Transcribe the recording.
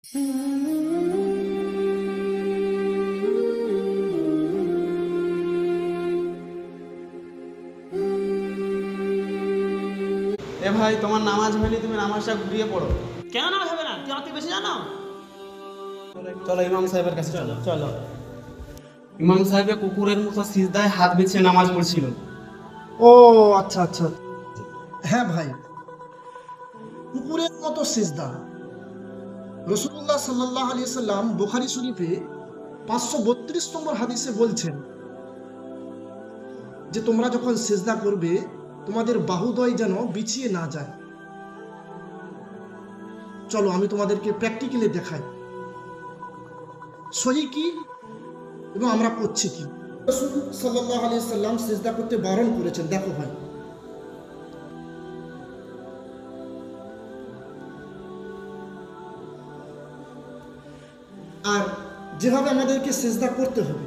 এ ভাই, তোমার নামাজ হয়নি, তুমি নামাজটা ঘুরিয়ে পড়ো। কেন নামাজ হবে না? তুই আমার থেকে বেশি জানো? চলো ইমাম সাহেবের কাছে চলো। চলো। ইমাম সাহেব কুকুরের মতো সিজদায় হাত বিছিয়ে নামাজ পড়ছিল। ও আচ্ছা আচ্ছা, হ্যাঁ ভাই, কুকুরের মতো সিজদা। রাসূলুল্লাহ সাল্লাল্লাহু আলাইহি সাল্লাম বুখারী শরীফে 532 নম্বর হাদিসে বলছেন যে তোমরা যখন সিজদা করবে তোমাদের বাহুদ্বয় যেন বিছিয়ে না যায়। চলো আমি তোমাদেরকে প্র্যাকটিক্যালি দেখাই সহি কি এবং আমরা করছি কি। রাসূল সাল্লাল্লাহু আলাইহি সাল্লাম সিজদা করতে বারণ করেছেন, দেখো ভাই। আর যেভাবে আমাদেরকে সিজদা করতে হবে